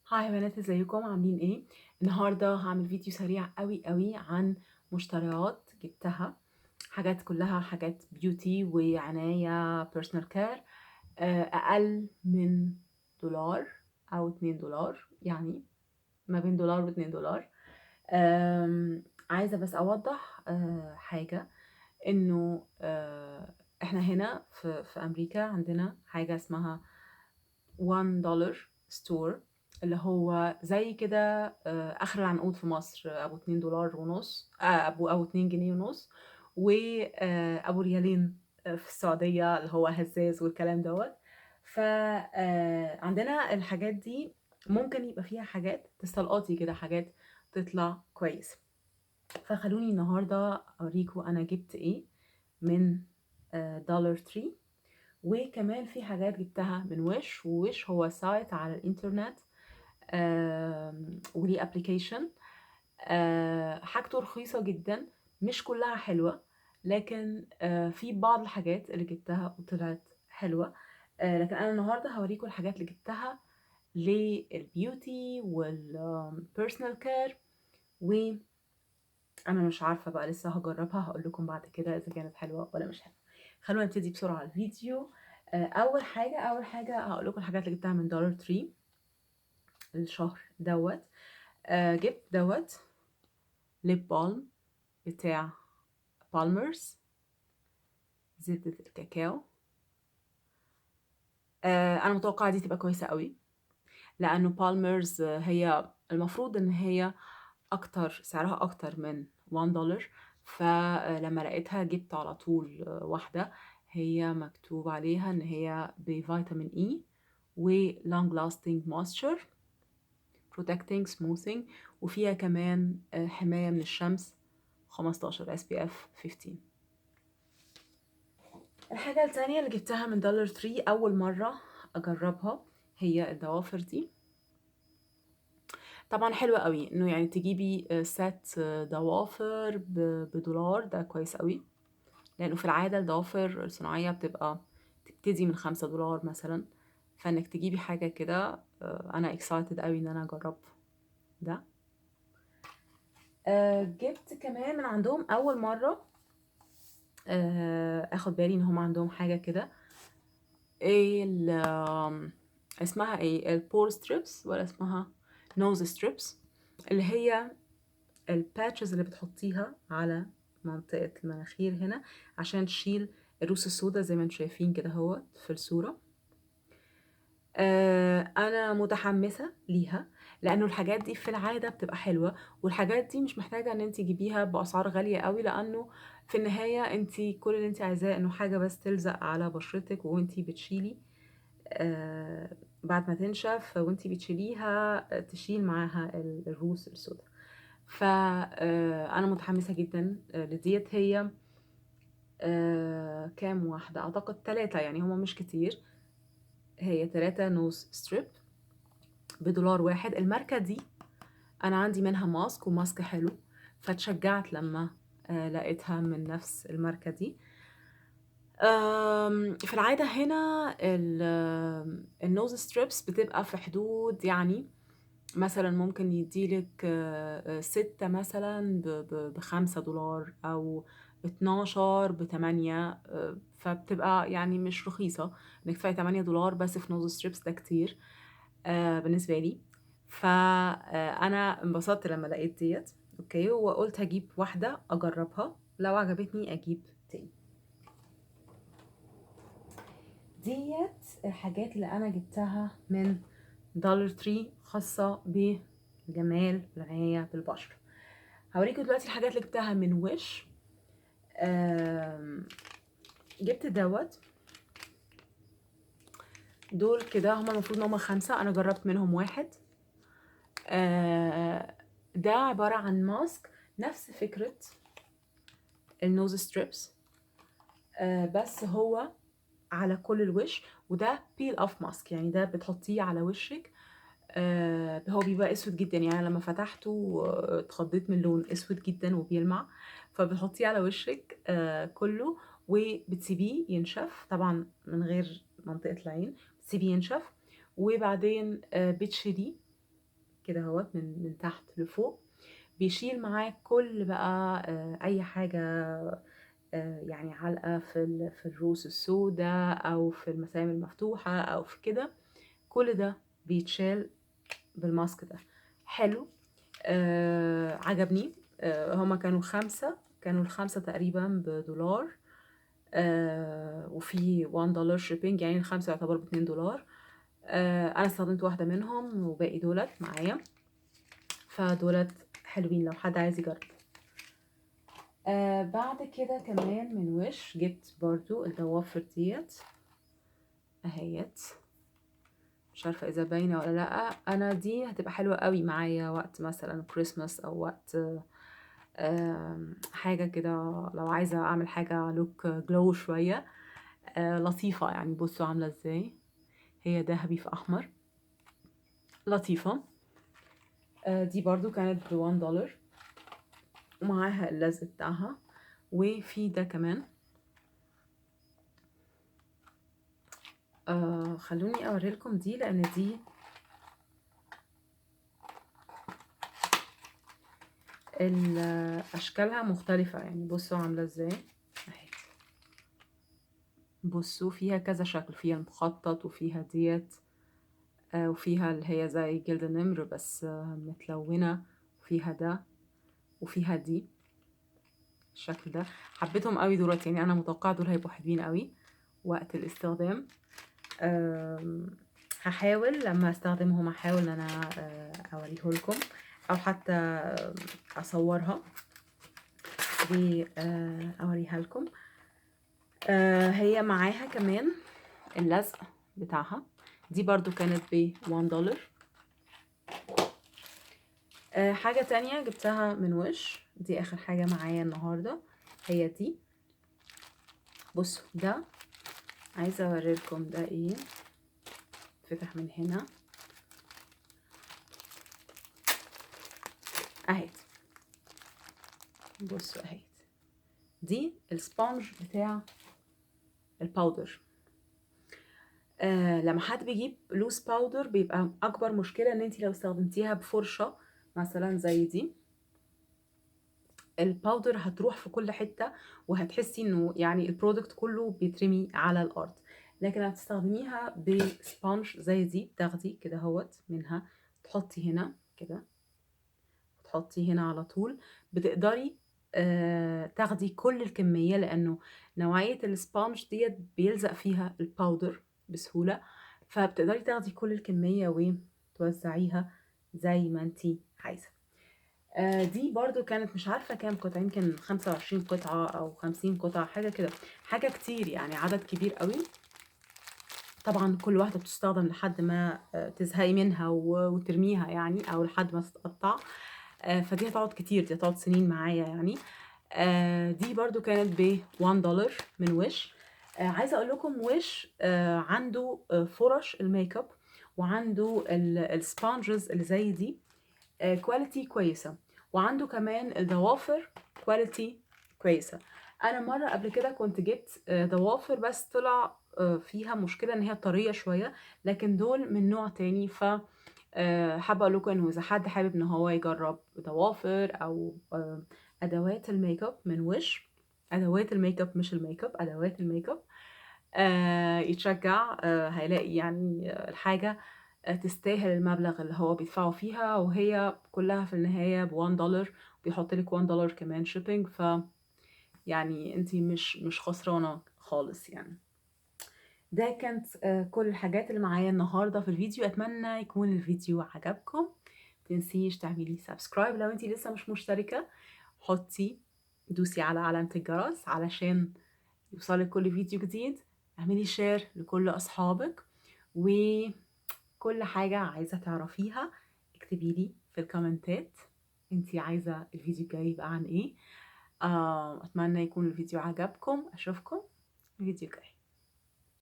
هاي يا بنات، ازيكم عاملين ايه؟ النهارده هعمل فيديو سريع قوي عن مشتريات جبتها. حاجات كلها حاجات بيوتي وعناية بيرسونال كير، اقل من دولار او $2، يعني ما بين $1 و$2. عايزة بس اوضح حاجة، انه احنا هنا في امريكا عندنا حاجة اسمها $1 ستور، اللي هو زي كده آخر العنقود في مصر، أبو $2.50، أبو 2 جنيه ونص، وأبو ريالين في السعودية اللي هو هزاز والكلام دوت. فعندنا الحاجات دي ممكن يبقى فيها حاجات تستلقطي كده، حاجات تطلع كويس. فخلوني النهاردة أوريكم أنا جبت إيه من دولار تري. وكمان في حاجات جبتها من ووش هو سايت على الانترنت، وليه ابلكيشن. حاجته رخيصة جدا، مش كلها حلوة، لكن في بعض الحاجات اللي جبتها وطلعت حلوة. لكن أنا النهاردة هوريكم الحاجات اللي جبتها للبيوتي والبيرسونال كير، وأنا مش عارفة بقى لسه هجربها، هقول لكم بعد كده إذا كانت حلوة ولا مش حلوة. خلونا نبتدي بسرعة الفيديو. أول حاجة هقول لكم الحاجات اللي جبتها من دولار تري الشهر دوت. جبت دوت ليب بالم بتاع بالمرز، زبدة الكاكاو. أنا متوقعة دي تبقى كويسة قوي، لأنه بالمرز هي المفروض إن هي سعرها أكتر من $1. فلما لقيتها جبت على طول واحدة. هي مكتوب عليها إن هي بفيتامين إي و long lasting moisture protecting smoothing، وفيها كمان حماية من الشمس 15 SPF 15. الحاجة التانية اللي جبتها من دولار تري أول مرة أجربها هي الضوافر دي. طبعا حلوة قوي إنه يعني تجيبي سات ضوافر $1، ده كويس قوي، لأنه في العادة الضوافر الصناعية تبتدي من $5 مثلا. فإنك تجيبي حاجة كده، أنا excited قوي إن أنا أجرب ده. جبت كمان من عندهم أول مرة اخد بالي ان هم عندهم حاجة كده، ايه اسمها ايه، البور ستريبس ولا اسمها نوز ستريبس، اللي هي الباتشز اللي بتحطيها على منطقة المناخير هنا عشان تشيل الروس السوداء زي ما انتم شايفين كده هو في الصورة. انا متحمسه ليها، لانه الحاجات دي في العاده بتبقى حلوه، والحاجات دي مش محتاجه ان انت تجيبيها باسعار غاليه قوي، لانه في النهايه انت كل اللي انت عايزاه انه حاجه بس تلزق على بشرتك وانت بتشيلي. بعد ما تنشف وانت بتشيليها تشيل معاها الروس السوداء. فانا متحمسه جدا لديت. هي كام واحده؟ اعتقد 3، يعني هما مش كتير. هي 3 نوز ستريب $1. الماركة دي أنا عندي منها ماسك، وماسك حلو، فتشجعت لما لقيتها من نفس الماركة دي. في العادة هنا النوز ستريبس بتبقى في حدود، يعني مثلا ممكن يديلك 6 مثلا $5، أو 12 ب8. فبتبقى يعني مش رخيصة انك تدفعي $8 بس في نوز ستريبس، ده كتير بالنسبة لي. فأنا انبسطت لما لقيت ديت، اوكي، وقلت هجيب واحدة أجربها، لو عجبتني أجيب تاني. ديت الحاجات اللي أنا جبتها من دولار تري خاصة بالجمال والعناية بالبشرة. هوريكم دلوقتي الحاجات اللي جبتها من وش. جبت دوت، دول كده هما المفروض ان هما 5، أنا جربت منهم واحد. ده عبارة عن ماسك نفس فكرة النوز ستريبس، بس هو على كل الوش، وده بيل اوف ماسك، يعني ده بتحطيه على وشك. هو بيبقى اسود جدا، يعني لما فتحته اتخضيت من لون اسود جدا وبيلمع. فبتحطيه على وشك كله، وبتسيبيه ينشف طبعا من غير منطقة العين، بتسيبيه ينشف، وبعدين بتشيليه كده اهوت من تحت لفوق. بيشيل معاك كل بقى اي حاجة يعني علقة في الروس السوداء او في المسام المفتوحة او في كده، كل ده بيتشال بالماسك ده. حلو. عجبني. هما كانوا الخمسة تقريبا بدولار. وفي $1 شيبينج، يعني الخمسة يعتبر ب$2. انا استخدمت واحدة منهم وباقي دولت معايا، فدولت حلوين لو حد عايز يجرب. بعد كده كمان من وش جبت برضو الضوافر ديت اهيت، مش عارفة اذا باينة ولا لا. انا دي هتبقى حلوة قوي معايا وقت مثلا كريسماس او وقت حاجة كده، لو عايزة اعمل حاجة لوك جلو شوية لطيفة. يعني بصوا عاملة ازاي، هي ذهبي في احمر، لطيفة. دي برضو كانت ب$1 ومعاها اللزق بتاعها. وفي ده كمان خلوني اوريلكم دي، لان دي اشكالها مختلفة. يعني بصوا عاملة ازاي اهي، بصوا فيها كذا شكل، فيها المخطط وفيها ديت وفيها اللي هي زي جلد النمر بس متلونة، وفيها ده وفيها دي الشكل ده. حبيتهم قوي دولت، يعني انا متوقعة دول هيبقوا حلوين قوي وقت الاستخدام. هحاول لما استخدمهم احاول ان انا اوريه لكم، او حتى اصورها واوريها لكم. هي معاها كمان اللزق بتاعها. دي برضو كانت ب$1. حاجة تانية جبتها من وش، دي اخر حاجة معايا النهاردة، هي دي. بصوا ده عايزة اوريلكم ده ايه، فتح من هنا اهي. بصوا اهي، دي السبونج بتاع الباودر. لما حد بيجيب لوز باودر بيبقى اكبر مشكله ان انت لو استخدمتيها بفرشه مثلا زي دي، الباودر هتروح في كل حته وهتحسي انه يعني البرودكت كله بيترمي على الارض. لكن لما تستخدميها بسبونج زي دي، بتاخدي كده اهوت منها، تحطي هنا كده، تحطي هنا على طول، بتقدري تاخدي كل الكميه، لانه نوعيه السبونج ديت بيلزق فيها الباودر بسهوله، فبتقدري تاخدي كل الكميه وتوزعيها زي ما انتي عايزه. دي برضو كانت مش عارفه كام قطعه، يمكن 25 قطعه او 50 قطعه، حاجه كده، حاجه كتير يعني، عدد كبير قوي. طبعا كل واحده بتستخدم لحد ما تزهقي منها وترميها يعني، او لحد ما تتقطع. فدي هتقعد كتير، دي هتقعد سنين معايا يعني. دي برضو كانت ب$1 من وش. عايزه اقول لكم وش عنده فرش الميك اب، وعنده السبونجز اللي زي دي كواليتي كويسه، وعنده كمان الضوافر كواليتي كويسه. انا مره قبل كده كنت جبت ضوافر بس طلع فيها مشكله ان هي طريه شويه، لكن دول من نوع تاني. ف حابه اقول لكم انه اذا حد حابب ان هو يجرب ضوافر او ادوات الميك اب من وش، ادوات الميك اب مش الميك اب، ادوات الميك اب، يتشجع. هيلاقي يعني الحاجه تستاهل المبلغ اللي هو بيدفعه فيها، وهي كلها في النهايه ب$1، بيحط لك $1 كمان شيبينج. ف يعني انتي مش خسرانه خالص يعني. ده كانت كل الحاجات اللي معايا النهارده في الفيديو. اتمنى يكون الفيديو عجبكم. متنسيش تعملي سبسكرايب لو انتي لسه مش مشتركه، دوسي على علامه الجرس علشان يوصلك كل فيديو جديد. اعملي شير لكل اصحابك، وكل حاجه عايزه تعرفيها اكتبي لي في الكومنتات انتي عايزه الفيديو الجاي يبقى عن ايه. اتمنى يكون الفيديو عجبكم. اشوفكم الفيديو الجاي.